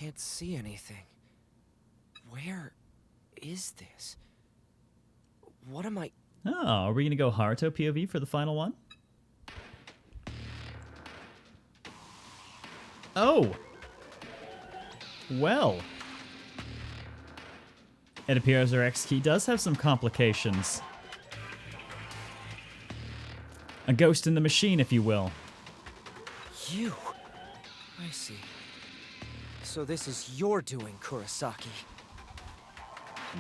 can't see anything. Where is this? What am I... Oh, are we gonna go Haruto POV for the final one? Oh! Well. It appears our X key does have some complications. A ghost in the machine, if you will. You? I see. So this is your doing, Kurosaki.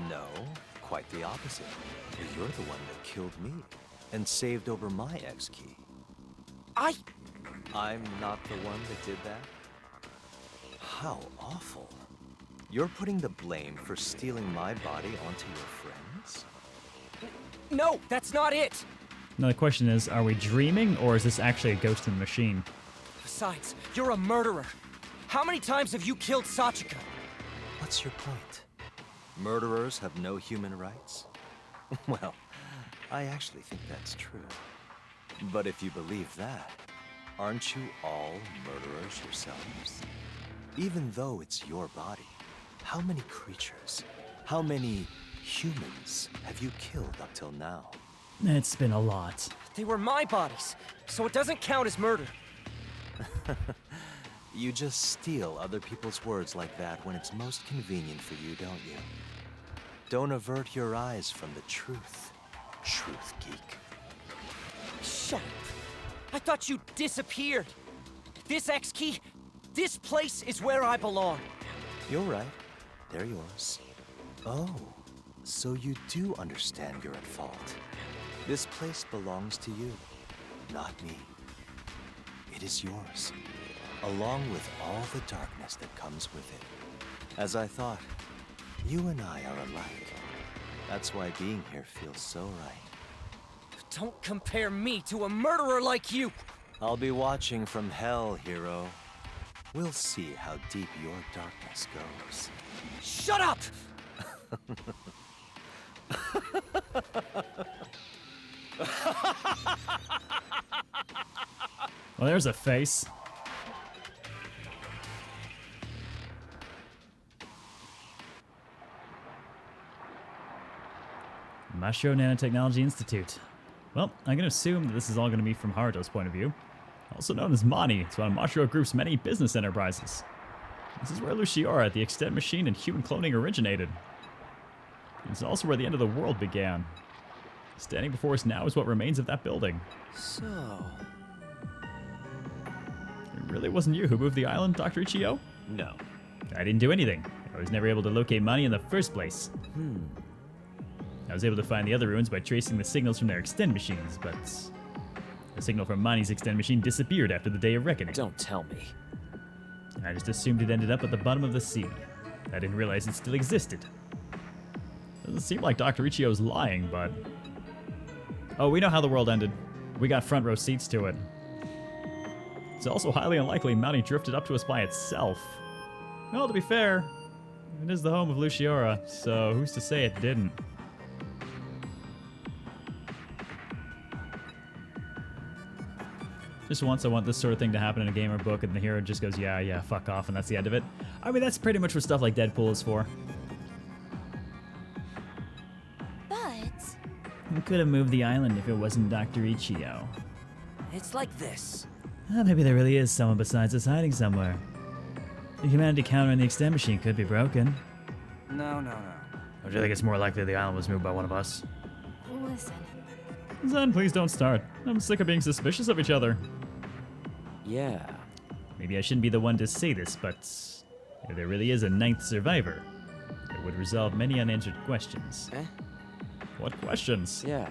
No, quite the opposite. You're the one that killed me and saved over my X-key. I'm not the one that did that? How awful. You're putting the blame for stealing my body onto your friends? No, that's not it! Now the question is, are we dreaming, or is this actually a ghost in the machine? Besides, you're a murderer. How many times have you killed Sachika? What's your point? Murderers have no human rights? Well, I actually think that's true. But if you believe that, aren't you all murderers yourselves? Even though it's your body, how many creatures, how many humans have you killed up till now? It's been a lot. They were my bodies, so it doesn't count as murder. You just steal other people's words like that when it's most convenient for you, don't you? Don't avert your eyes from the truth, truth geek. Shut up. I thought you disappeared. This X-key, this place is where I belong. You're right. They're yours. Oh, so you do understand you're at fault. This place belongs to you, not me. It is yours, along with all the darkness that comes with it. As I thought, you and I are alike. That's why being here feels so right. Don't compare me to a murderer like you! I'll be watching from hell, hero. We'll see how deep your darkness goes. Shut up! Well, there's a face. Masho Nanotechnology Institute. Well, I'm going to assume that this is all going to be from Haruto's point of view. Also known as Mani, it's one of Mashiro Group's many business enterprises. This is where Luciora, the extent machine, and human cloning originated. It's also where the end of the world began. Standing before us now is what remains of that building. So... It really wasn't you who moved the island, Dr. Ichio? No. I didn't do anything. I was never able to locate Mani in the first place. I was able to find the other ruins by tracing the signals from their extend machines, but the signal from Mani's extend machine disappeared after the Day of Reckoning. Don't tell me. I just assumed it ended up at the bottom of the sea. I didn't realize it still existed. Doesn't seem like Dr. Ichio's lying, but... Oh, we know how the world ended. We got front row seats to it. It's also highly unlikely Mani drifted up to us by itself. Well, to be fair, it is the home of Luciora, so who's to say it didn't? Just once I want this sort of thing to happen in a game or book and the hero just goes, yeah, fuck off, and that's the end of it. I mean, that's pretty much what stuff like Deadpool is for. But... We could have moved the island if it wasn't Dr. Ichio. It's like this. Maybe there really is someone besides us hiding somewhere. The humanity counter in the extend machine could be broken. No. I really think it's more likely the island was moved by one of us. Listen. Zen, please don't start. I'm sick of being suspicious of each other. Yeah. Maybe I shouldn't be the one to say this, but if there really is a ninth survivor, it would resolve many unanswered questions. Eh? What questions? Yeah.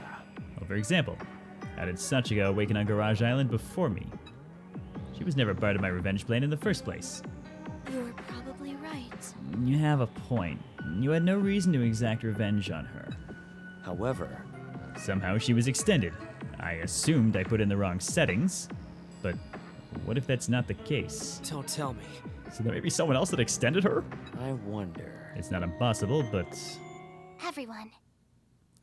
Well, for example, how did Sachika awaken on Garage Island before me? She was never part of my revenge plan in the first place. You're probably right. You have a point. You had no reason to exact revenge on her. However... Somehow she was extended. I assumed I put in the wrong settings, but what if that's not the case? Don't tell me. So there may be someone else that extended her? I wonder... It's not impossible, but... Everyone.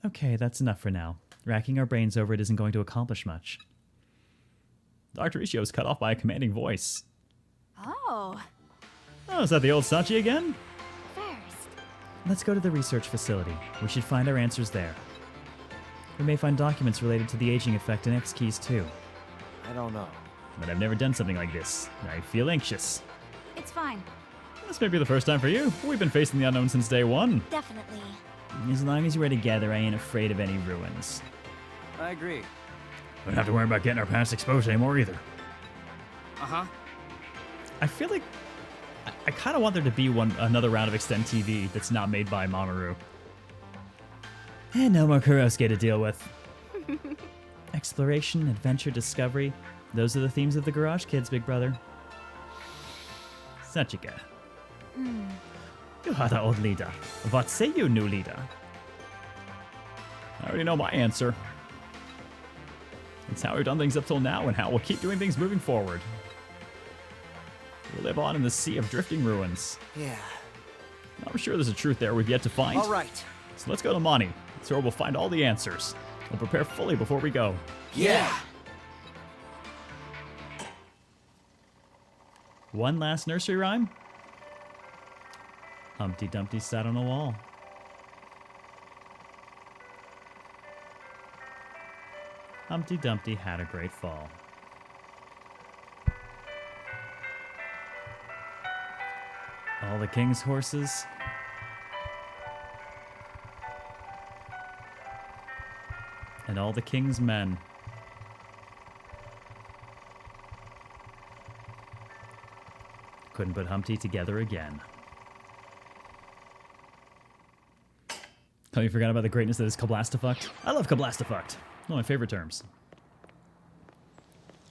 Okay, that's enough for now. Racking our brains over it isn't going to accomplish much. Dr. Ichio is cut off by a commanding voice. Oh. Oh, is that the old Sachi again? First, Let's go to the research facility. We should find our answers there. We may find documents related to the aging effect in X keys too. I don't know. But I've never done something like this. I feel anxious. it's fine. This may be the first time for you. We've been facing the unknown since day one. Definitely. As long as we're together, I ain't afraid of any ruins. I agree. We don't have to worry about getting our past exposed anymore either. Uh-huh. I feel like I kind of want there to be another round of Extend TV that's not made by Mamoru. And no more Kurosuke to deal with. Exploration, adventure, discovery. Those are the themes of the Garage Kids, big brother. Sachika. You are the old leader. What say you, new leader? I already know my answer. It's how we've done things up till now and how we'll keep doing things moving forward. We live on in the sea of drifting ruins. Yeah. I'm sure there's a truth there we've yet to find. All right. So let's go to Mani. That's where we'll find all the answers. We'll prepare fully before we go. Yeah. One last nursery rhyme. Humpty Dumpty sat on a wall. Humpty Dumpty had a great fall. All the king's horses and all the king's men couldn't put Humpty together again. Oh, you forgot about the greatness that is Kablastifucked? I love Kablastifucked. One of my favorite terms.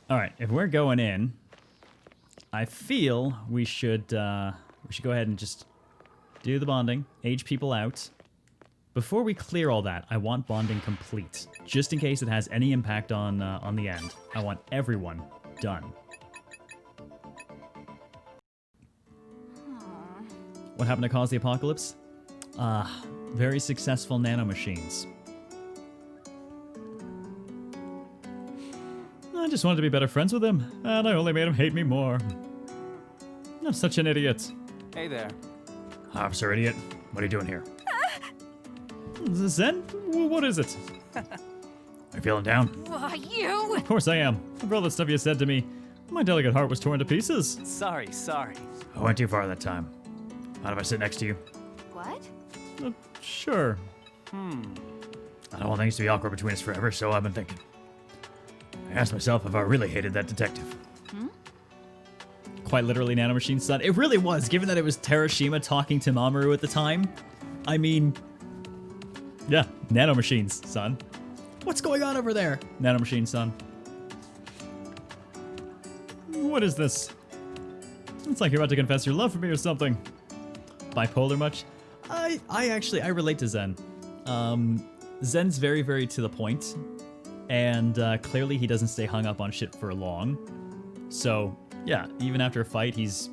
Alright, if we're going in, I feel we should go ahead and just do the bonding, age people out. Before we clear all that, I want bonding complete, just in case it has any impact on the end. I want everyone done. What happened to cause the apocalypse? Very successful nanomachines. I just wanted to be better friends with him, and I only made him hate me more. I'm such an idiot. Hey there. Officer Idiot, what are you doing here? Zen? What is it? Are you feeling down? You! Of course I am. For all the stuff you said to me, my delicate heart was torn to pieces. Sorry. I went too far that time. Mind if I sit next to you? What? Sure. I don't want things to be awkward between us forever, so I've been thinking. I asked myself if I really hated that detective. Quite literally Nanomachine's son. It really was, given that it was Terashima talking to Mamoru at the time. I mean, yeah, Nanomachine's son. What's going on over there? Nanomachine's son. What is this? It's like you're about to confess your love for me or something. Bipolar much? I relate to Zen. Zen's very, very to the point, and clearly he doesn't stay hung up on shit for long. So, yeah, even after a fight, he's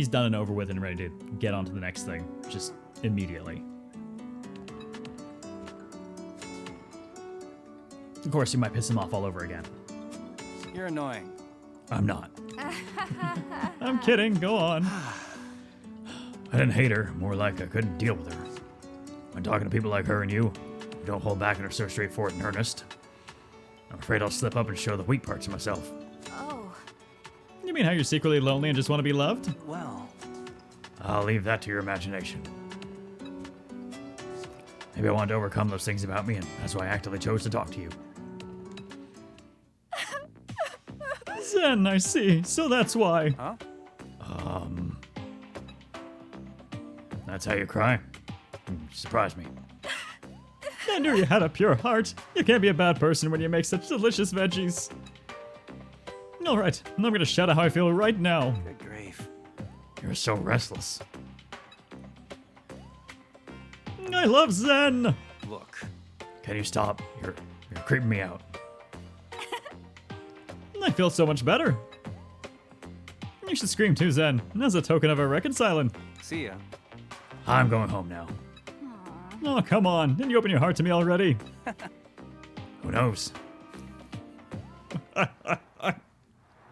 done and over with and ready to get on to the next thing, just immediately. Of course, you might piss him off all over again. You're annoying. I'm not. I'm kidding, go on. I didn't hate her, more like I couldn't deal with her. When talking to people like her and you don't hold back and are so straightforward and earnest, I'm afraid I'll slip up and show the weak parts of myself. Oh. You mean how you're secretly lonely and just want to be loved? Well, I'll leave that to your imagination. Maybe I wanted to overcome those things about me, and that's why I actively chose to talk to you. Zen, I see. So that's why. huh? That's how you cry? Surprised me. I knew you had a pure heart. You can't be a bad person when you make such delicious veggies. Alright, I'm gonna shout out how I feel right now. Good grief. You're so restless. I love Zen! Look. Can you stop? You're creeping me out. I feel so much better. You should scream too, Zen, as a token of our reconciling. See ya. I'm going home now. Oh, come on. Didn't you open your heart to me already? Who knows?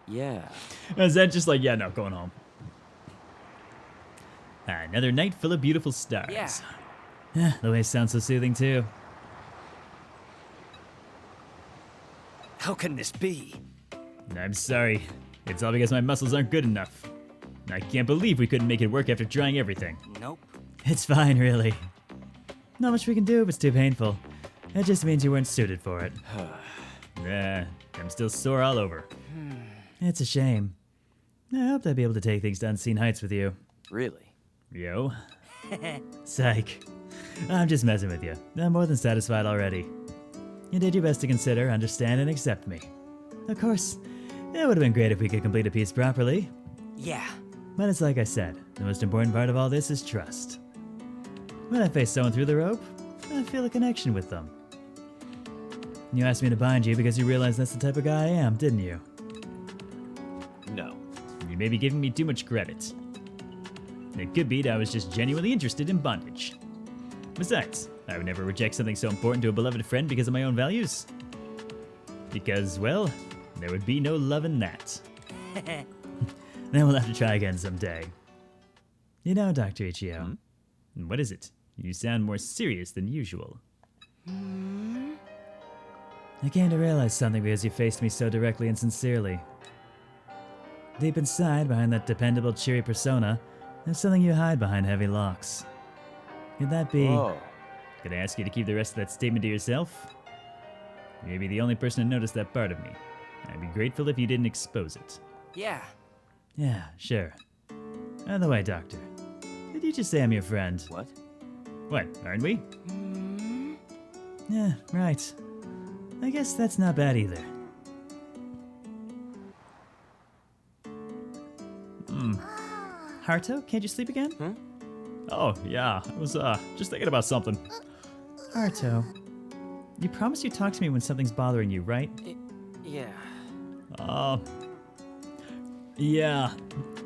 Yeah. And Zen just like, yeah, no, going home. Another night full of beautiful stars. Yeah. The way sounds so soothing too. How can this be? I'm sorry. It's all because my muscles aren't good enough. I can't believe we couldn't make it work after trying everything. Nope. It's fine, really. Not much we can do if it's too painful. It just means you weren't suited for it. I'm still sore all over. It's a shame. I hoped I'd be able to take things to unseen heights with you. Really? Yo. Psych. I'm just messing with you. I'm more than satisfied already. You did your best to consider, understand, and accept me. Of course, it would have been great if we could complete a piece properly. Yeah. But it's like I said, the most important part of all this is trust. When I face someone through the rope, I feel a connection with them. You asked me to bind you because you realized that's the type of guy I am, didn't you? No. You may be giving me too much credit. It could be that I was just genuinely interested in bondage. Besides, I would never reject something so important to a beloved friend because of my own values. Because, well, there would be no love in that. Then we'll have to try again someday. You know, Dr. Ichio, what is it? You sound more serious than usual. I came to realize something because you faced me so directly and sincerely. Deep inside, behind that dependable, cheery persona, there's something you hide behind heavy locks. Could that be... Whoa. Could I ask you to keep the rest of that statement to yourself? You may be the only person to notice that part of me. I'd be grateful if you didn't expose it. Yeah. Yeah, sure. By the way, Doctor, did you just say I'm your friend? What? What, aren't we? Yeah, right. I guess that's not bad either. Haruto, can't you sleep again? Oh, yeah. I was, just thinking about something. Haruto, you promise you talk to me when something's bothering you, right? Yeah. Yeah.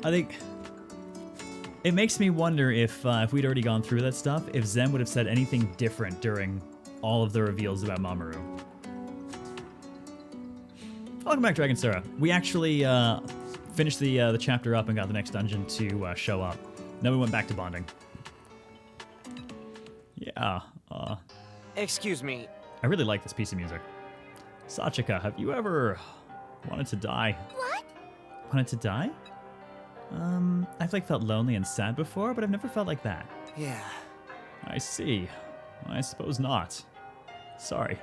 I think... It makes me wonder if we'd already gone through that stuff, if Zen would have said anything different during all of the reveals about Mamoru. Welcome back, Dragon Sarah. We actually finished the chapter up and got the next dungeon to show up. Then we went back to bonding. Yeah, Excuse me. I really like this piece of music. Sachika, have you ever wanted to die? What? Wanted to die? I've like felt lonely and sad before, but I've never felt like that. Yeah. I see. I suppose not. Sorry.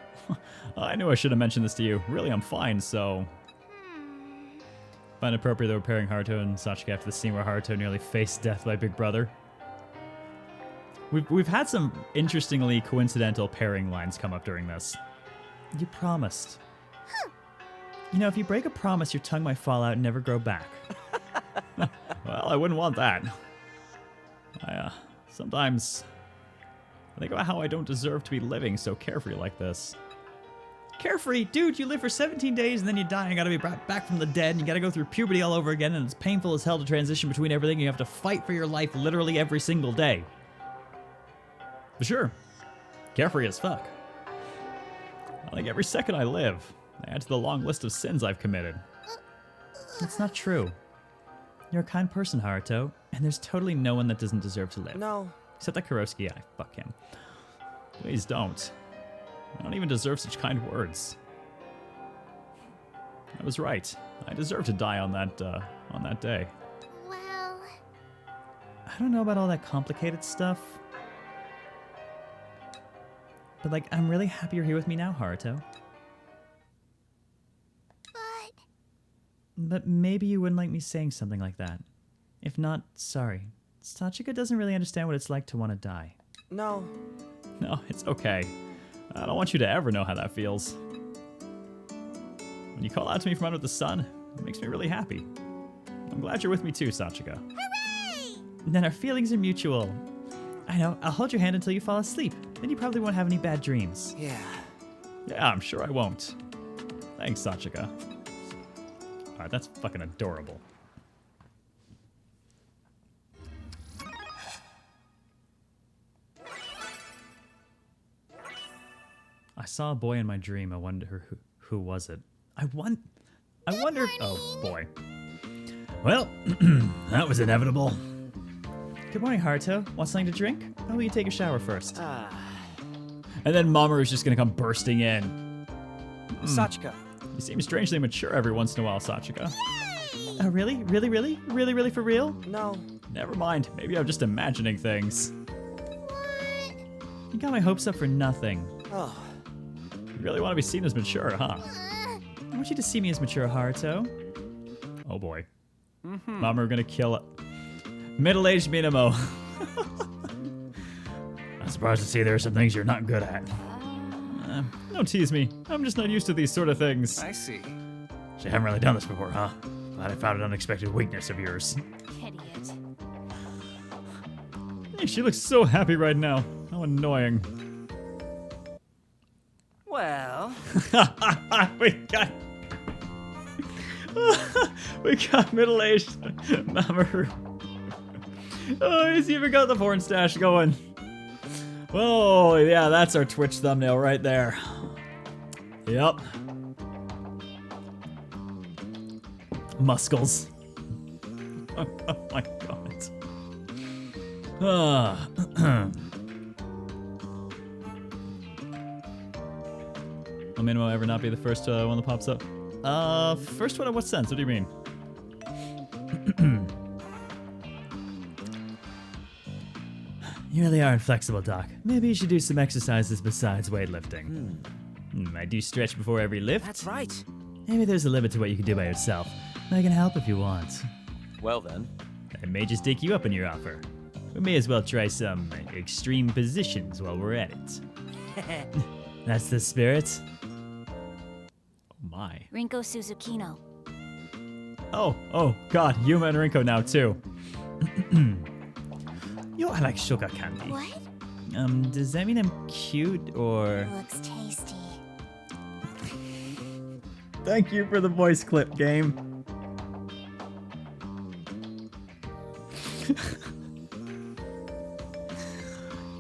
I knew I should have mentioned this to you. Really, I'm fine, so... Find it appropriate that we're pairing Haruto and Sachika after the scene where Haruto nearly faced death by Big Brother. We've had some interestingly coincidental pairing lines come up during this. You promised. You know, if you break a promise, your tongue might fall out and never grow back. Well, I wouldn't want that. Sometimes I think about how I don't deserve to be living so carefree like this. Carefree? Dude, you live for 17 days and then you die and gotta be brought back from the dead and you gotta go through puberty all over again and it's painful as hell to transition between everything. You have to fight for your life literally every single day. For sure. Carefree as fuck. I think every second I live, I add to the long list of sins I've committed. That's not true. You're a kind person, Haruto, and there's totally no one that doesn't deserve to live. No. Except that Kurosuke guy. Fuck him. Please don't. I don't even deserve such kind words. I was right. I deserve to die on that day. Well... I don't know about all that complicated stuff. But, like, I'm really happy you're here with me now, Haruto. But maybe you wouldn't like me saying something like that. If not, sorry. Sachika doesn't really understand what it's like to want to die. No. No, it's okay. I don't want you to ever know how that feels. When you call out to me from under the sun, it makes me really happy. I'm glad you're with me too, Sachika. Hooray! Then our feelings are mutual. I know, I'll hold your hand until you fall asleep. Then you probably won't have any bad dreams. Yeah. Yeah, I'm sure I won't. Thanks, Sachika. Alright, that's fucking adorable. I saw a boy in my dream. I wonder who was it? I wonder. Oh, boy. Well, that was inevitable. Good morning, Haruto. Want something to drink? Or will you take a shower first? Ah, And then Mamoru's just gonna come bursting in. Sachika. You seem strangely mature every once in a while, Sachika. Oh, really? Really, really? Really, really for real? No. Never mind. Maybe I'm just imagining things. You got my hopes up for nothing. Oh, You really want to be seen as mature, huh? I want you to see me as mature, Haruto. Oh boy. Mamoru gonna kill middle-aged Minamo. I'm surprised to see there are some things you're not good at. Don't tease me. I'm just not used to these sort of things. I see. So you haven't really done this before, huh? Glad I found an unexpected weakness of yours. Idiot. Hey, she looks so happy right now. How annoying. Well, we got... we got middle-aged Mamoru. Oh, he's even got the porn stash going. Oh, yeah, that's our Twitch thumbnail right there. Yep. Muscles. Oh my god. Will Minamo ever not be the first one that pops up? First one in what sense? What do you mean? You really are inflexible, Doc. Maybe you should do some exercises besides weightlifting. I do stretch before every lift. that's right. Maybe there's a limit to what you can do by yourself. I can help if you want. Well then. I may just take you up on your offer. We may as well try some extreme positions while we're at it. That's the spirit. Oh my. Rinko Suzukino. Oh god, Yuma and Rinko now too. Yo, I like sugar candy. What? Does that mean I'm cute or... Looks tasty. Thank you for the voice clip, game.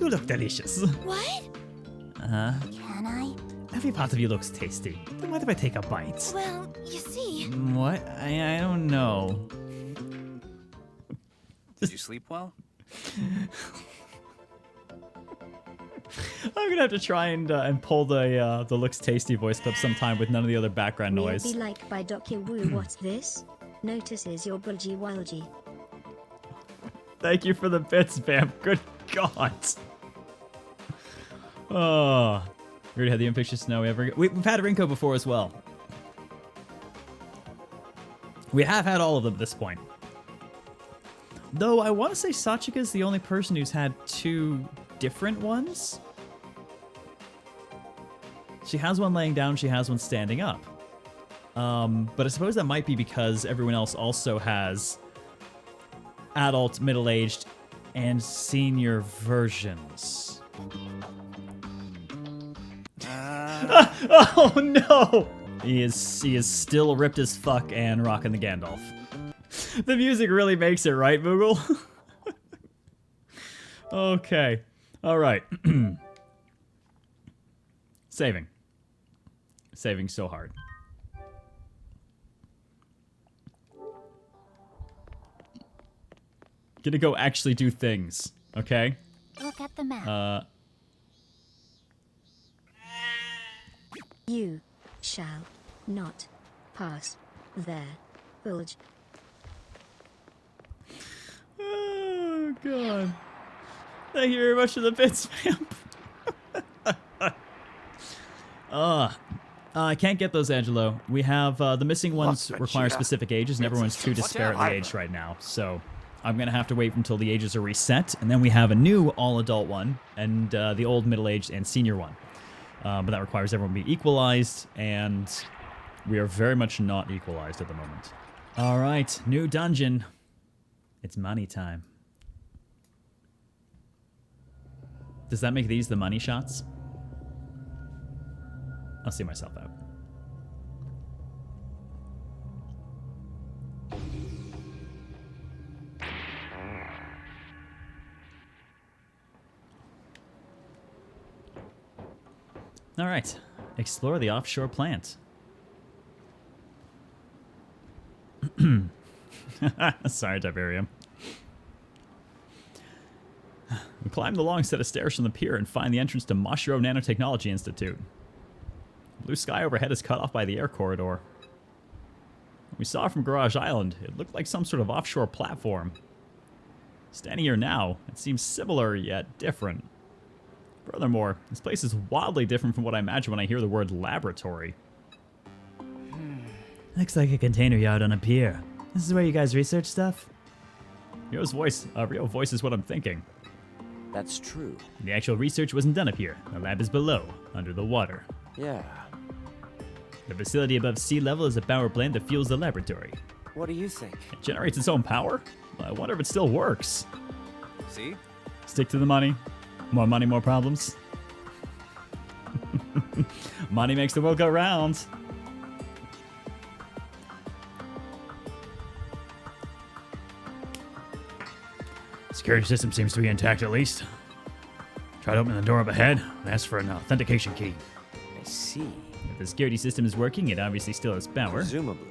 You look delicious. What? Uh-huh. Can I? Every part of you looks tasty. Then what if I take a bite? Well, you see. What? I don't know. Did you sleep well? I'm gonna have to try and pull the looks tasty voice clip sometime with none of the other background Will noise. be like by Dr. Wu. What's this? Notices your bulgy wilgy. Thank you for the bits, Vamp. Good God. Oh, we already had the Infectious Snow. We've had Rinko before as well. We have had all of them at this point. Though I want to say Sachika is the only person who's had two different ones. She has one laying down, she has one standing up. But I suppose that might be because everyone else also has adult, middle-aged, and senior versions. Oh no! He is still ripped as fuck and rocking the Gandalf. The music really makes it, right, Moogle? Okay. Alright. Saving. Saving so hard. Gonna go actually do things, okay? Look at the map. You shall not pass their bulge. Oh, God. Thank you very much for the bits, Vamp. I can't get those, Angelo. We have, the missing ones require specific ages, and everyone's too disparately aged right now, so I'm gonna have to wait until the ages are reset, and then we have a new all-adult one, and the old middle-aged and senior one. But that requires everyone to be equalized, and we are very much not equalized at the moment. Alright, new dungeon. It's money time. Does that make these the money shots? I'll see myself out. All right, explore the offshore plant. Sorry, Tiberium. We climb the long set of stairs from the pier and find the entrance to Mashiro Nanotechnology Institute. Blue sky overhead is cut off by the air corridor. We saw from Garage Island. It looked like some sort of offshore platform. Standing here now, it seems similar yet different. Furthermore, this place is wildly different from what I imagine when I hear the word laboratory. Looks like a container yard on a pier. This is where you guys research stuff? Ryo voices what I'm thinking. That's true. The actual research wasn't done up here. The lab is below, under the water. Yeah. The facility above sea level is a power plant that fuels the laboratory. What do you think? It generates its own power? I wonder if it still works. See? Stick to the money. More money, more problems. Money makes the world go round. Security system seems to be intact at least. Try to open the door up ahead and ask for an authentication key. I see. If the security system is working, it obviously still has power. Presumably.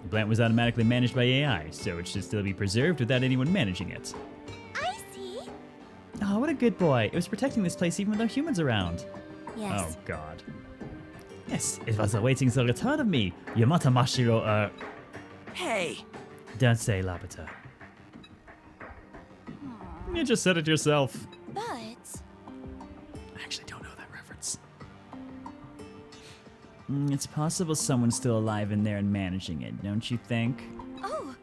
The plant was automatically managed by AI, so it should still be preserved without anyone managing it. I see. Oh, what a good boy. It was protecting this place even without humans around. Yes. Oh, God. Yes, it was awaiting the return of me. Yamata Mashiro, Hey! don't say Labata. You just said it yourself. But I actually don't know that reference. It's possible someone's still alive in there and managing it, don't you think? oh,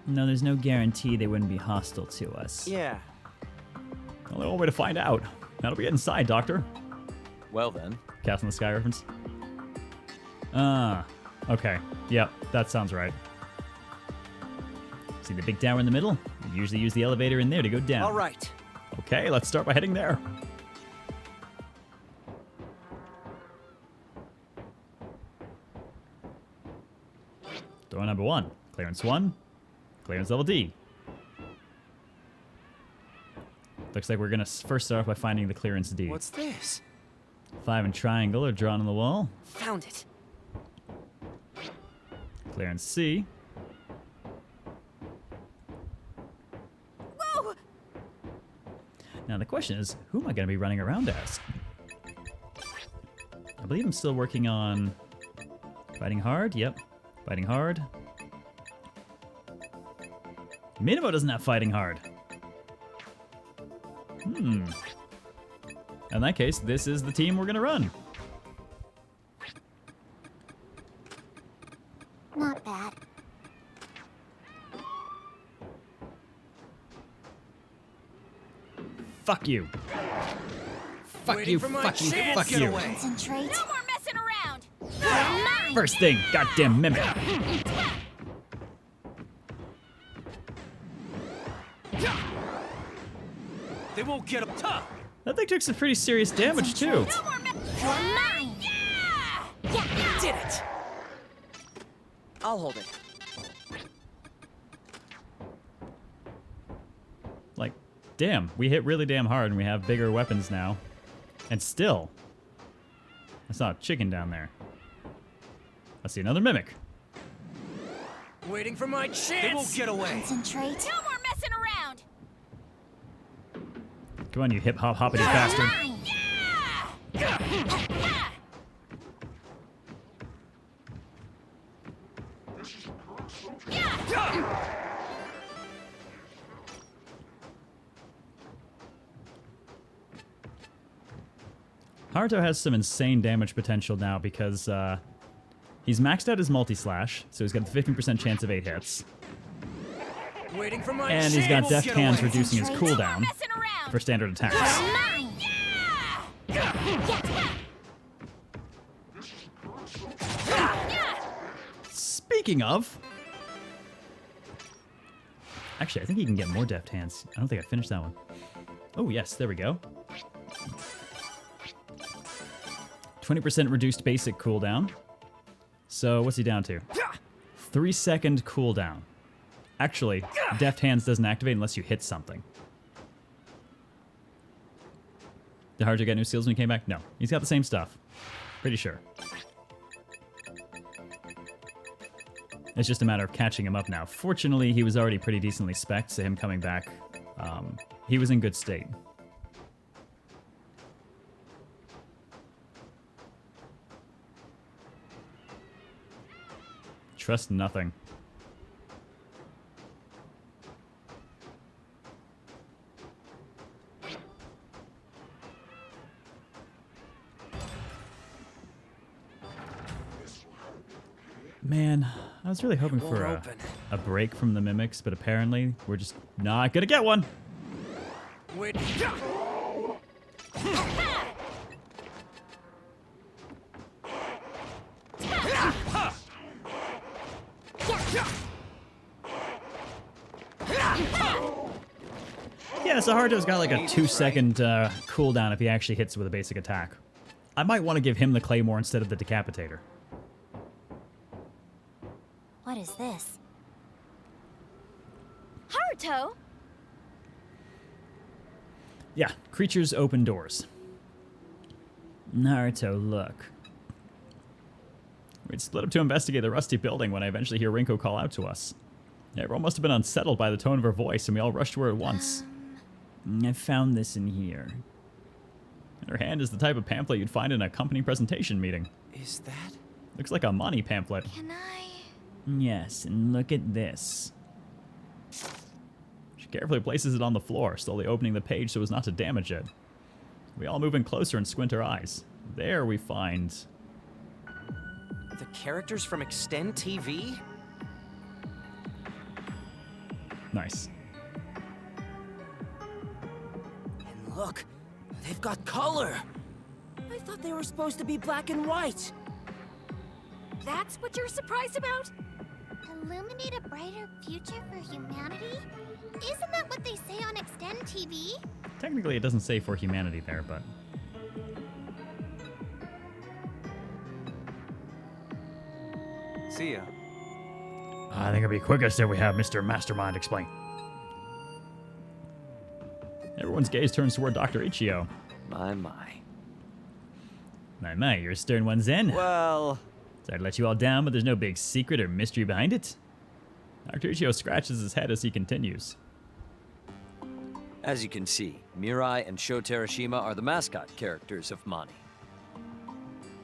No, there's no guarantee they wouldn't be hostile to us. Yeah. Only one way to find out. How do we get inside, Doctor? Well then. Cast in the Sky reference. Okay. Yep, that sounds right. See the big tower in the middle? We usually use the elevator in there to go down. All right. Okay, let's start by heading there. Door number 1. Clearance 1. Clearance level D. Looks like we're gonna first start off by finding the clearance D. What's this? 5 and triangle are drawn on the wall. Found it. Clearance C. whoa! Now the question is, who am I gonna be running around as? I believe I'm still working on fighting hard. Yep, fighting hard. Minamo doesn't have fighting hard. In that case, this is the team we're gonna run. Not bad. Fuck you. Fuck you, fuck you, fuck you. Concentrate. No more messing around! Mine. First thing, goddamn mimic. They won't get up top. That thing took some pretty serious damage too. No more You're mine. Yeah! Did it. I'll hold it. Like, damn, we hit really damn hard and we have bigger weapons now. And still, I saw a chicken down there. I see another mimic. Waiting for my chance. They won't get away. Concentrate. No more messing around! Come on, you hip hop hoppity bastard. Mine. Haruto has some insane damage potential now because he's maxed out his multi-slash, so he's got the 15% chance of 8 hits. Waiting for my And chance. he's got They won't Deft get Hands away. reducing his Concentrate. cooldown Messing around! for standard attacks. Mine. Speaking of... Actually, I think he can get more Deft Hands. I don't think I finished that one. Oh, yes, there we go. 20% reduced basic cooldown. So, what's he down to? 3-second cooldown. Actually, Deft Hands doesn't activate unless you hit something. Did Haruto get new skills when he came back? No. He's got the same stuff. Pretty sure. It's just a matter of catching him up now. Fortunately, he was already pretty decently spec'd, so him coming back He was in good state. Trust nothing. Man, I was really hoping for a break from the mimics, but apparently we're just not gonna get one. Wait. Yeah, so Haruto's got like a 2-second cooldown if he actually hits with a basic attack. I might want to give him the Claymore instead of the Decapitator. What is this? Haruto? Yeah, creatures open doors. Naruto, look. We'd split up to investigate the rusty building when I eventually hear Rinko call out to us. Everyone must have been unsettled by the tone of her voice, and we all rushed to her at once. I found this in here. In her hand is the type of pamphlet you'd find in a company presentation meeting. Is that? Looks like a money pamphlet. Can I? Yes, and look at this. She carefully places it on the floor, slowly opening the page so as not to damage it. We all move in closer and squint our eyes. There we find... The characters from Extend TV? Nice. And look, they've got color. I thought they were supposed to be black and white. That's what you're surprised about? Illuminate a brighter future for humanity? Isn't that what they say on Extend TV? Technically, it doesn't say for humanity there, but... See ya. I think it'll be quickest if we have Mr. Mastermind explain. Everyone's gaze turns toward Dr. Ichio. My. My, you're a stern one, Zen. Well, Sorry to let you all down, but there's no big secret or mystery behind it. Dr. Ichio scratches his head as he continues. as you can see, Mirai and Sho Terashima are the mascot characters of Mani.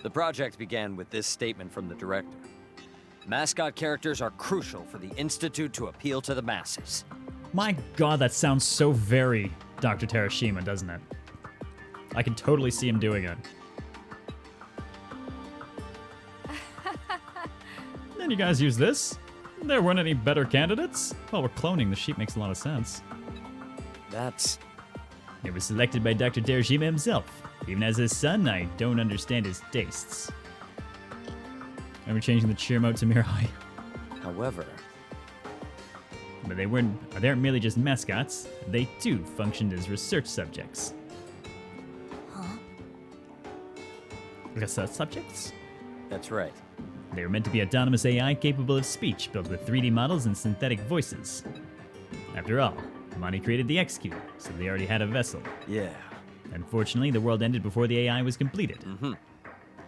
The project began with this statement from the director. Mascot characters are crucial for the Institute to appeal to the masses. My god, that sounds so very Dr. Terashima, doesn't it? I can totally see him doing it. Then you guys use this? There weren't any better candidates? Well, we're cloning the sheep makes a lot of sense. That's... It was selected by Dr. Terashima himself. Even as his son, I don't understand his tastes. And we're changing the cheer mode to Mirai. However... But they aren't merely just mascots. They too functioned as research subjects. Huh? Research subjects? That's right. They were meant to be autonomous AI capable of speech, built with 3D models and synthetic voices. After all, Mani created the XQ, so they already had a vessel. Yeah. Unfortunately, the world ended before the AI was completed. Mm-hmm.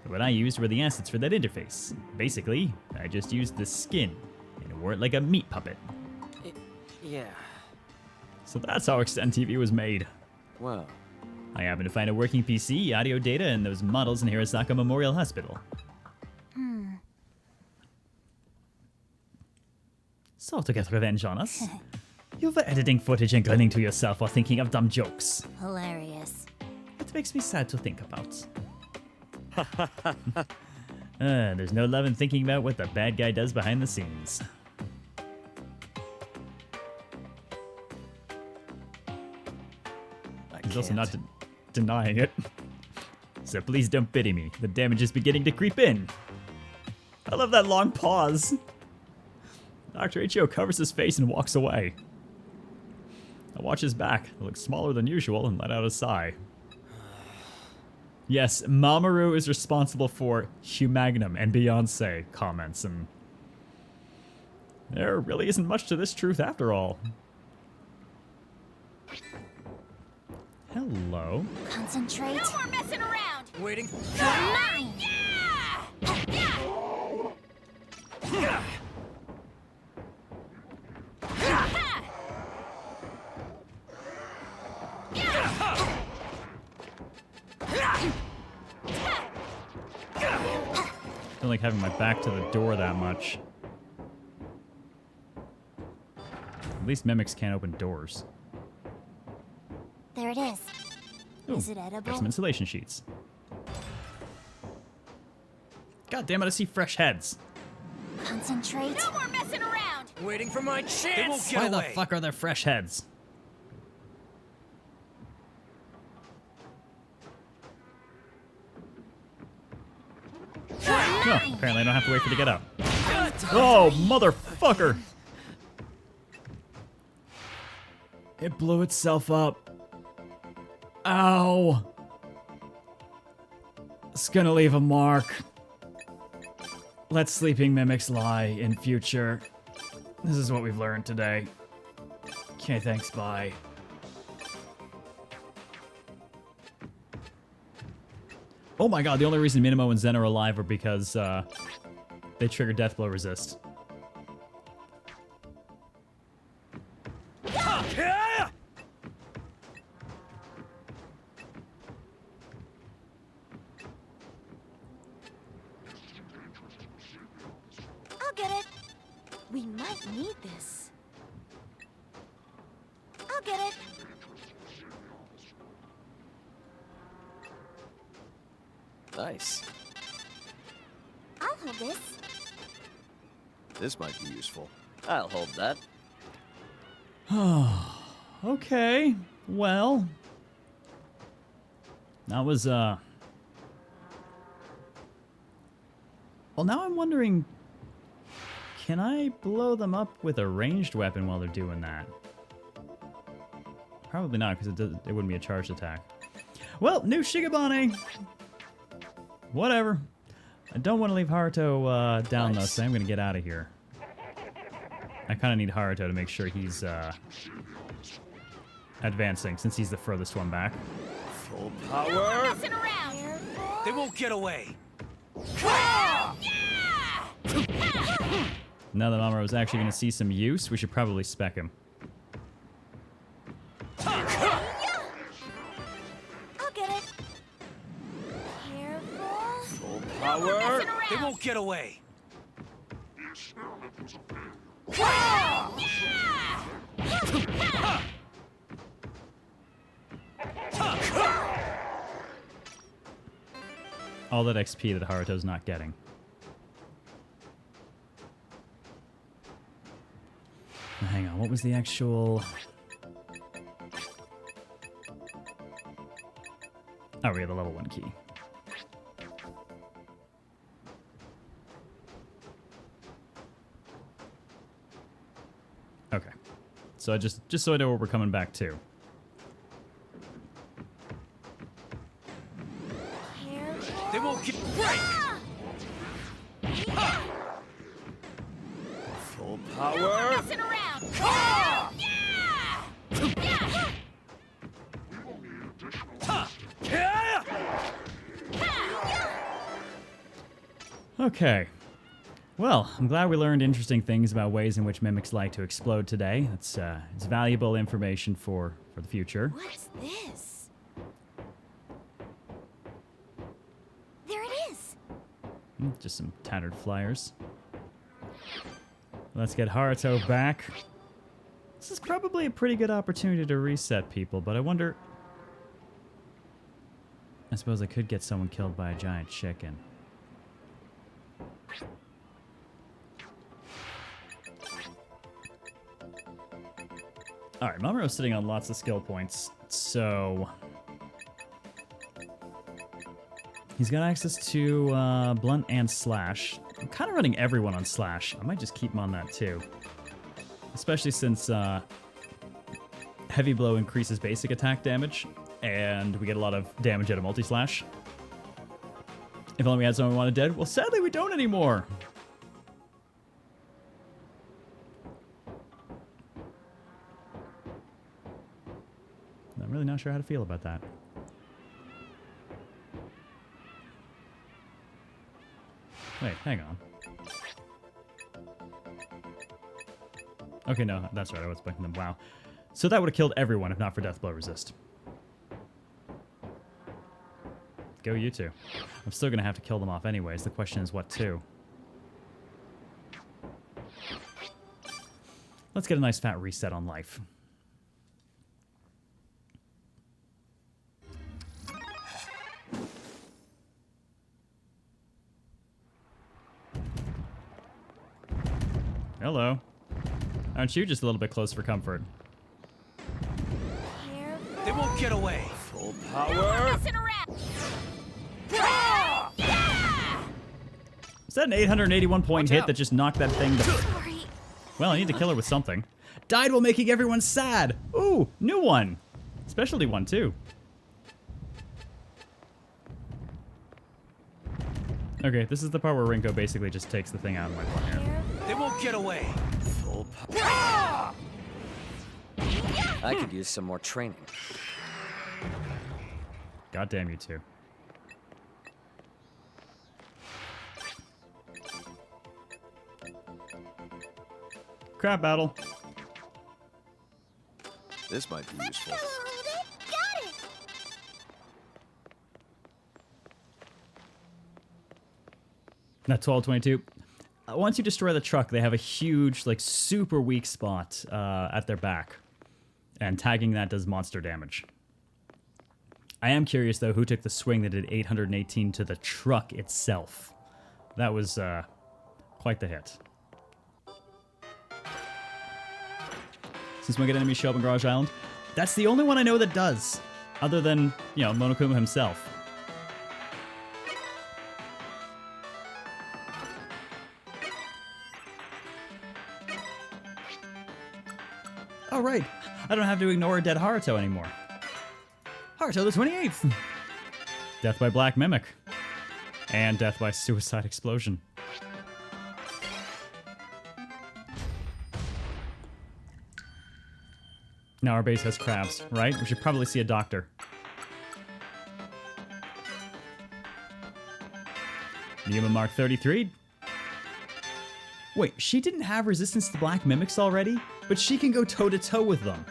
But what I used were the assets for that interface. Basically, I just used the skin, and wore it like a meat puppet. Yeah. So that's how Extend TV was made. Well, I happened to find a working PC, audio data, and those models in Hirosaka Memorial Hospital. So to get revenge on us, you were editing footage and grinning to yourself while thinking of dumb jokes. Hilarious. It makes me sad to think about. There's no love in thinking about what the bad guy does behind the scenes. He's also not denying it. So please don't pity me. The damage is beginning to creep in. I love that long pause. Dr. Ichio covers his face and walks away. I watch his back. It looks smaller than usual and let out a sigh. Yes, Mamoru is responsible for Humagnum and Beyonce comments, and there really isn't much to this truth after all. Hello. Concentrate. No more messing around. Waiting. Mine. Yeah! feel like having my back to the door that much. At least mimics can't open doors. There it is. Ooh, Is it got edible? some insulation sheets. God damn it, I see fresh heads. Concentrate. No more messing around! Waiting for my chance. They won't Why get the away. fuck are there fresh heads? Oh, apparently I don't have to wait for it to get up. Oh, motherfucker! It blew itself up. Ow! It's gonna leave a mark. Let sleeping mimics lie in future. This is what we've learned today. Okay, thanks, bye. Oh my god, the only reason Minamo and Zen are alive are because, they trigger death blow resist. I'll get it. We might need this. I'll get it. Nice. I'll hold this. This might be useful. I'll hold that. Okay, well. That was, Well, now I'm wondering, can I blow them up with a ranged weapon while they're doing that? Probably not, because it wouldn't be a charged attack. Well, new Shigabane! Whatever. I don't want to leave Haruto down, though, so I'm going to get out of here. I kind of need Haruto to make sure he's advancing, since he's the furthest one back. Full No power. more messing around! They won't get away. Now that Mamoru is actually going to see some use, we should probably spec him. I'll get it. Careful. Full No more power. messing They around! won't get away. All that XP that Haruto's not getting. Now, hang on, what was the actual... Oh, we had the level 1 key. Okay. So just so I know where we're coming back to. Careful. They won't get break. Full No more power. messing around! Okay. Well, I'm glad we learned interesting things about ways in which mimics like to explode today. It's valuable information for the future. What's this? There it is. Just some tattered flyers. Let's get Haruto back. This is probably a pretty good opportunity to reset people, but I wonder... I suppose I could get someone killed by a giant chicken. Alright, Mamoru's sitting on lots of skill points, so... He's got access to Blunt and Slash. I'm kind of running everyone on Slash. I might just keep him on that too. Especially since Heavy Blow increases basic attack damage, and we get a lot of damage out of multi-slash. If only we had someone we wanted dead. Well, sadly we don't anymore! I'm really not sure how to feel about that. Wait, hang on. Okay, no, that's right, I was expecting them. Wow. So that would have killed everyone if not for Death Blow Resist. Go you two. I'm still gonna have to kill them off anyways. The question is what to. Let's get a nice fat reset on life. Hello. Aren't you just a little bit close for comfort? They won't get away. Full power. Messing around. Is that an 881 point hit that just knocked that thing to... Sorry. Well, I need to kill her with something. Died while making everyone sad. Ooh, new one. Specialty one, too. Okay, this is the part where Rinko basically just takes the thing out of my hand. They won't get away. Full power. I could use some more training. God damn you two. Crap battle. This might be useful. Got it! Not 1222. Once you destroy the truck, they have a huge, like, super weak spot at their back. And tagging that does monster damage. I am curious, though, who took the swing that did 818 to the truck itself. That was quite the hit. Since when get enemies show up in Garage Island? That's the only one I know that does. Other than, you know, Monokuma himself. Oh, right. I don't have to ignore a dead Haruto anymore. Haruto the 28th! Death by Black Mimic. And death by Suicide Explosion. Now our base has crabs, right? We should probably see a doctor. Yuma Mark 33. Wait, she didn't have resistance to black mimics already? But she can go toe-to-toe with them.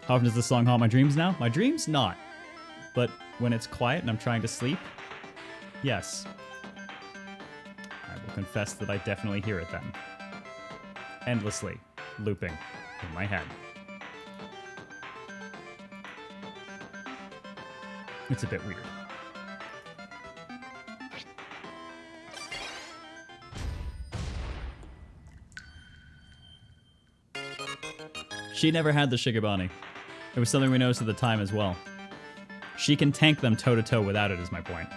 How often does this song haunt my dreams now? My dreams? Not. But when it's quiet and I'm trying to sleep? Yes. I will confess that I definitely hear it then. Endlessly. Looping. In my head. It's a bit weird. She never had the Shikabani. It was something we noticed at the time as well. She can tank them toe-to-toe without it, is my point.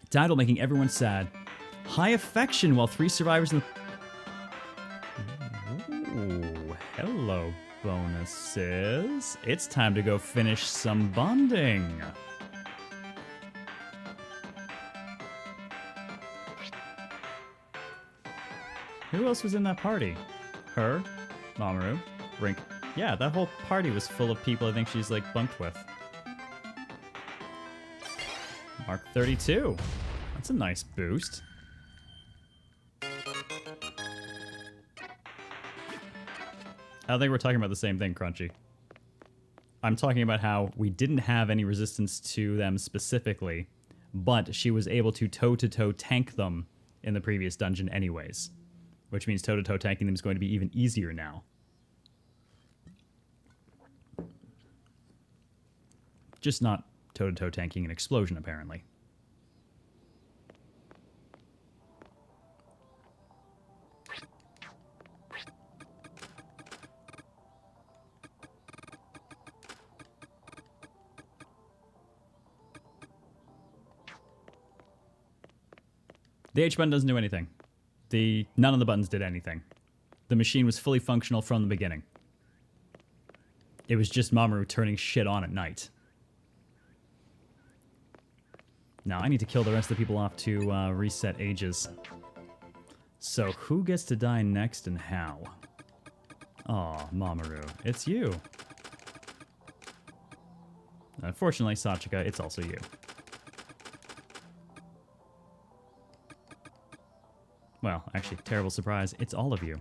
Died while making everyone sad. High affection while 3 survivors in the... Ooh, hello, bonuses. It's time to go finish some bonding. Who else was in that party? Her, Mamoru, Rinko. Yeah, that whole party was full of people I think she's, like, bunked with. Mark 32. That's a nice boost. I think we're talking about the same thing, Crunchy. I'm talking about how we didn't have any resistance to them specifically, but she was able to toe-to-toe tank them in the previous dungeon anyways. Which means toe-to-toe tanking them is going to be even easier now. Just not toe-to-toe tanking an explosion, apparently. The H button doesn't do anything. None of the buttons did anything. The machine was fully functional from the beginning. It was just Mamoru turning shit on at night. Now, I need to kill the rest of the people off to reset ages. So, who gets to die next and how? Aw, Mamoru, it's you. Unfortunately, Sachika, it's also you. Well, actually, terrible surprise, it's all of you.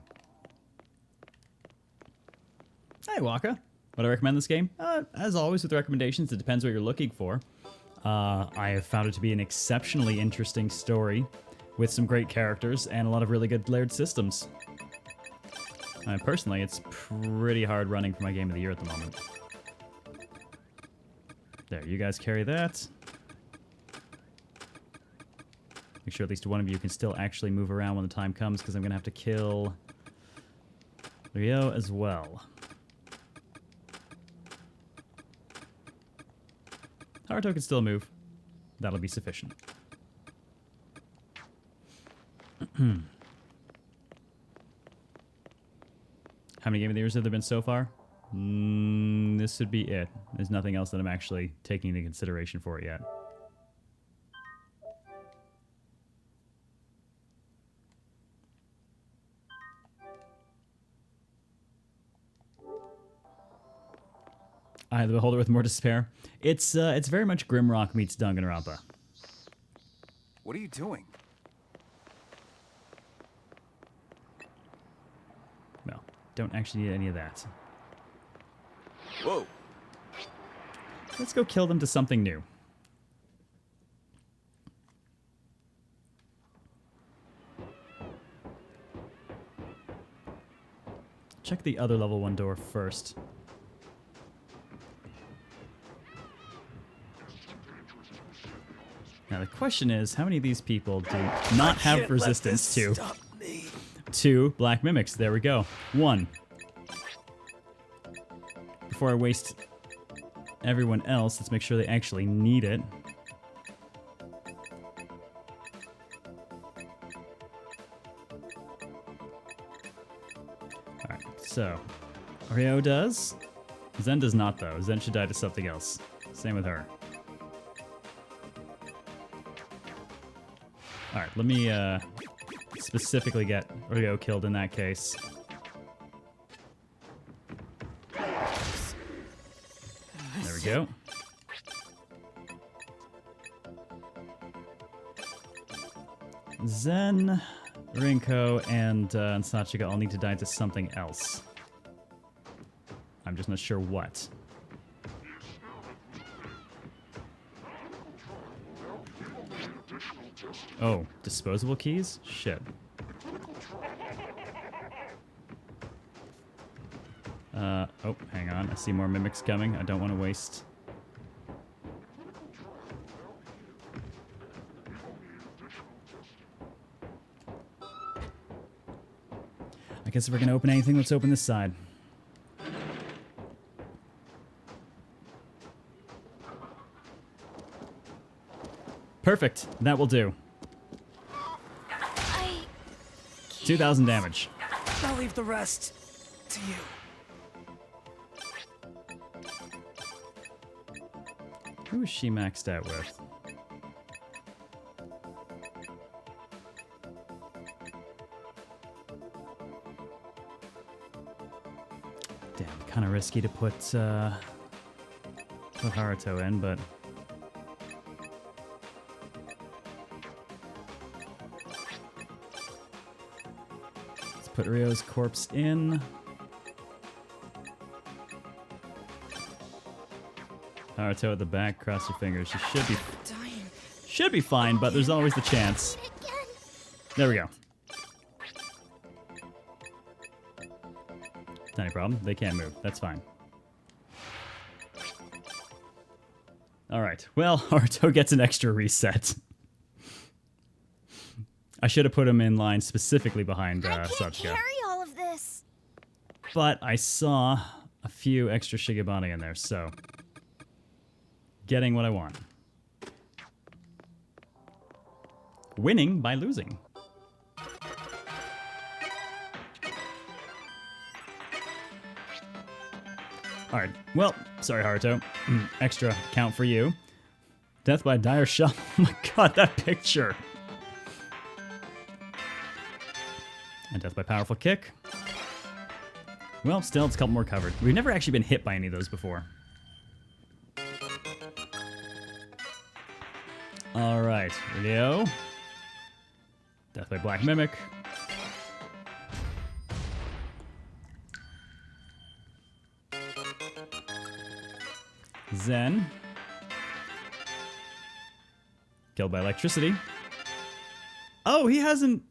Hey, Waka. Would I recommend this game? As always with recommendations, it depends what you're looking for. I have found it to be an exceptionally interesting story with some great characters and a lot of really good layered systems. Personally, it's pretty hard running for my game of the year at the moment. There, you guys carry that. Make sure at least one of you can still actually move around when the time comes, because I'm going to have to kill Ryo as well. Haruto can still move. That'll be sufficient. How many Game of the Years have there been so far? This would be it. There's nothing else that I'm actually taking into consideration for it yet. The Beholder with more despair. It's very much Grimrock meets Danganronpa. What are you doing? No, don't actually need any of that. Whoa. Let's go kill them to something new. Check the other level 1 door first. Now the question is, how many of these people do not have resistance to black mimics? There we go. 1. Before I waste everyone else, let's make sure they actually need it. Alright, so Ryo does. Zen does not, though. Zen should die to something else. Same with her. Alright, let me specifically get Ryo killed in that case. There we go. Zen, Rinko, and Sachika all need to die to something else. I'm just not sure what. Oh, disposable keys? Shit. Oh, hang on. I see more mimics coming. I don't want to waste... I guess if we're going to open anything, let's open this side. Perfect. That will do. 2,000 damage. I'll leave the rest to you. Who is she maxed out with? Damn, kind of risky to put Haruto in, but... Put Ryo's corpse in. Haruto at the back, cross your fingers. She should be fine, but there's always the chance. There we go. Not any problem. They can't move. That's fine. Alright. Well, Haruto gets an extra reset. I should have put him in line specifically behind Sachika. I can't carry all of this. But I saw a few extra Shigibani in there, so... Getting what I want. Winning by losing. Alright, well, sorry Haruto. Extra count for you. Death by dire shot. Oh my god, that picture! And death by powerful kick. Well, still, it's a couple more covered. We've never actually been hit by any of those before. Alright, Ryo. Death by Black Mimic. Zen. Killed by electricity. Oh, he hasn't...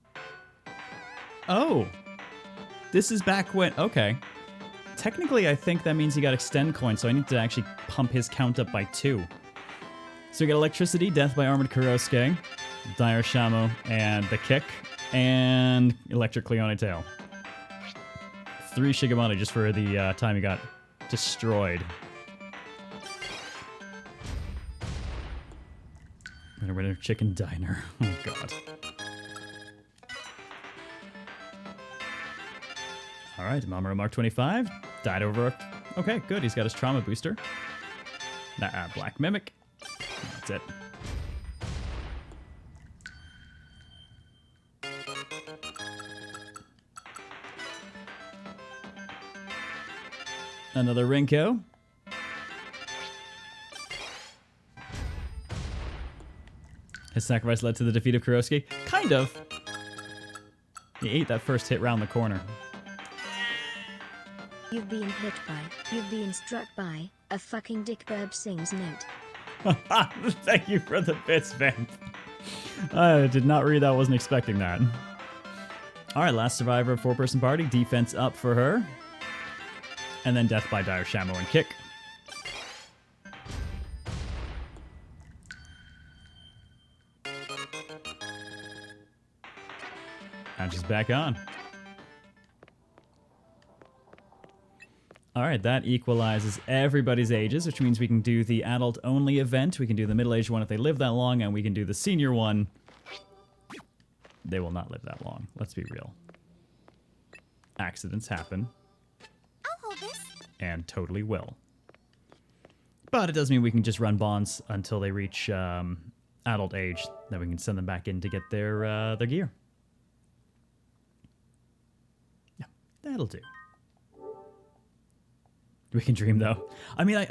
Oh. This is back when... Okay. Technically, I think that means he got extend coin, so I need to actually pump his count up by 2. So we get electricity, death by armored Kurosuke, dire Shamo, and the kick, and electric Cleone tail. 3 Shigemata just for the time he got destroyed. Winner Chicken Diner. Oh god. Alright, Mamoru Mark 25. Died over... Okay, good. He's got his trauma booster. Black Mimic. That's it. Another Rinko. His sacrifice led to the defeat of Kurosuke? Kind of. He ate that first hit round the corner. You've been hit by, you've been struck by, a fucking dick burb sings note. Thank you for the bits, Vamp. I did not read that, wasn't expecting that. Alright, last survivor of 4-person party. Defense up for her. And then death by dire Shamo and kick. And she's back on. Alright, that equalizes everybody's ages, which means we can do the adult-only event, we can do the middle-aged one if they live that long, and we can do the senior one. They will not live that long, let's be real. Accidents happen. I'll hold this. And totally will. But it does mean we can just run bonds until they reach adult age. Then we can send them back in to get their gear. Yeah, that'll do. We can dream, though. I mean,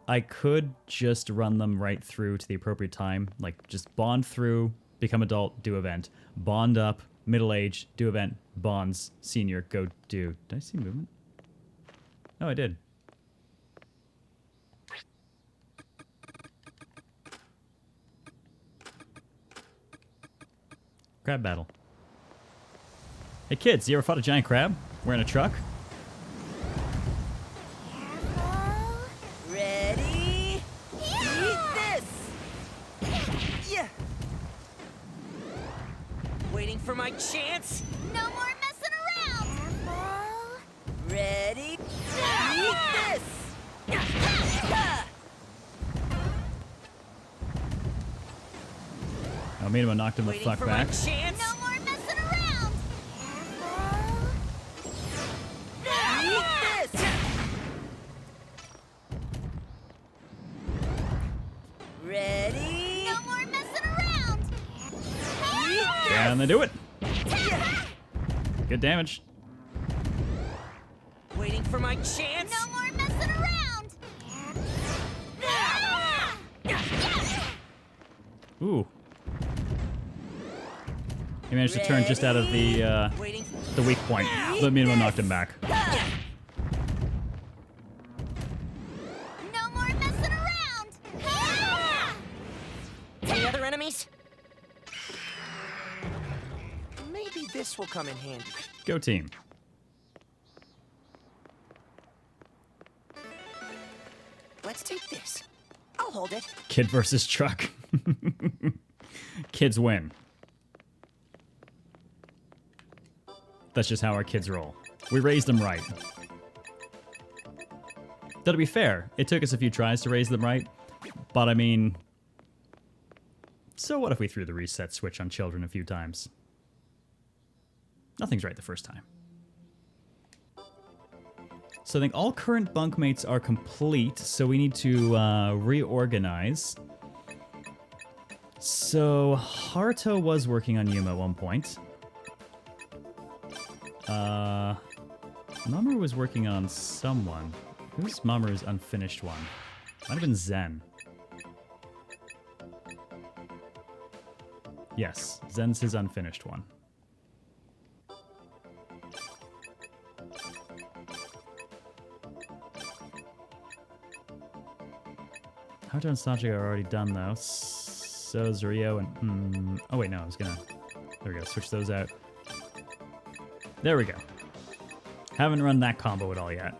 I could just run them right through to the appropriate time. Like, just bond through, become adult, do event. Bond up, middle age, do event, bonds, senior, go do. Did I see movement? Oh, I did. Crab battle. Hey kids, you ever fought a giant crab? We're in a truck? Ready? Eat this! Yeah! Waiting for my chance? No more messing around. Ready? Eat this! Oh, Minamo knocked him the Waiting fuck for back. my chance? No more messing around. Eat this! Ready? No more messing around. Eat Can they do it? Good damage. Waiting for my chance? No more messing around. Ooh. He managed to turn just out of the weak point, but Minamo knocked him back. No more messing around. Any other enemies? Maybe this will come in handy. Go team. Let's take this. I'll hold it. Kid versus truck. Kids win. That's just how our kids roll. We raised them right. Though to be fair, it took us a few tries to raise them right. But I mean... So what if we threw the reset switch on children a few times? Nothing's right the first time. So I think all current bunkmates are complete, so we need to reorganize. So Haruto was working on Yuma at one point. Mamoru was working on someone. Who's Mamoru's unfinished one? Might have been Zen. Yes, Zen's his unfinished one. Haruto and Sachika are already done though. So is Ryo and... oh wait, no, I was gonna... There we go, switch those out. There we go. Haven't run that combo at all yet.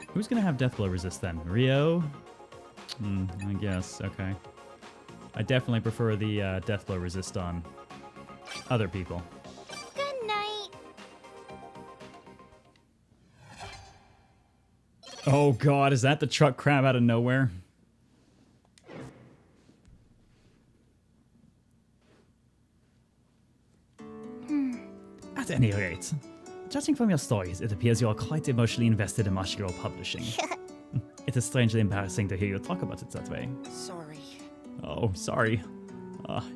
Who's gonna have Deathblow resist then? Ryo? I guess, okay. I definitely prefer the Deathblow resist on other people. Good night. Oh god, is that the truck crab out of nowhere? At any rate, judging from your stories, it appears you are quite emotionally invested in Mashiro Publishing. It is strangely embarrassing to hear you talk about it that way. Sorry. Oh, sorry.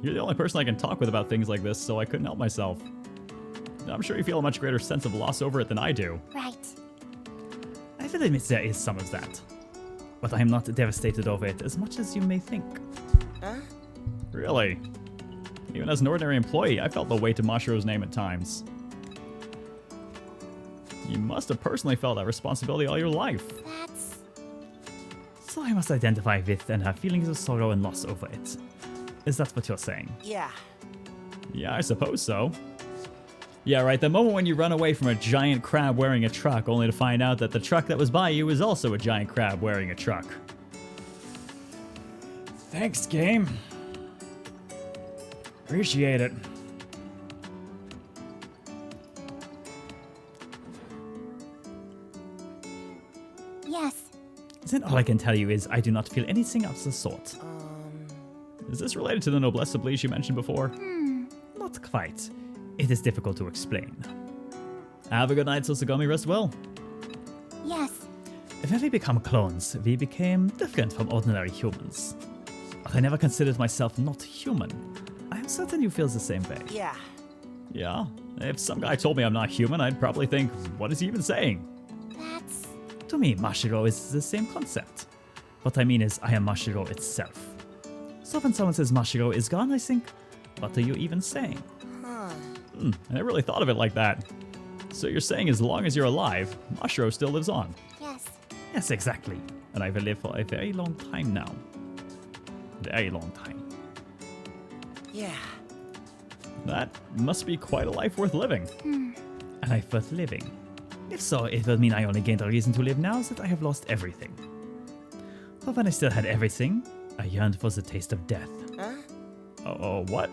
You're the only person I can talk with about things like this, so I couldn't help myself. I'm sure you feel a much greater sense of loss over it than I do. Right. I will admit there is some of that. But I am not devastated over it as much as you may think. Huh? Really? Even as an ordinary employee, I felt the weight of Mashiro's name at times. You must have personally felt that responsibility all your life. That's... So I must identify with and have feelings of sorrow and loss over it. Is that what you're saying? Yeah. Yeah, I suppose so. Yeah, right, the moment when you run away from a giant crab wearing a truck, only to find out that the truck that was by you is also a giant crab wearing a truck. Thanks, game. Appreciate it. Yes. Then all I can tell you is I do not feel anything of the sort. Is this related to the noblesse oblige you mentioned before? Not quite. It is difficult to explain. Have a good night, Susugami. Rest well. Yes. When we become clones, we became different from ordinary humans. But I never considered myself not human. I am certain you feel the same way. Yeah. Yeah? If some guy told me I'm not human, I'd probably think, what is he even saying? That's... To me, Mashiro is the same concept. What I mean is, I am Mashiro itself. So when someone says Mashiro is gone, I think, what are you even saying? Huh. I never really thought of it like that. So you're saying as long as you're alive, Mashiro still lives on? Yes. Yes, exactly. And I will live for a very long time now. Very long time. Yeah. That must be quite a life worth living. A life worth living. If so, it will mean I only gained a reason to live now that I have lost everything. But when I still had everything, I yearned for the taste of death. Huh? Oh, what?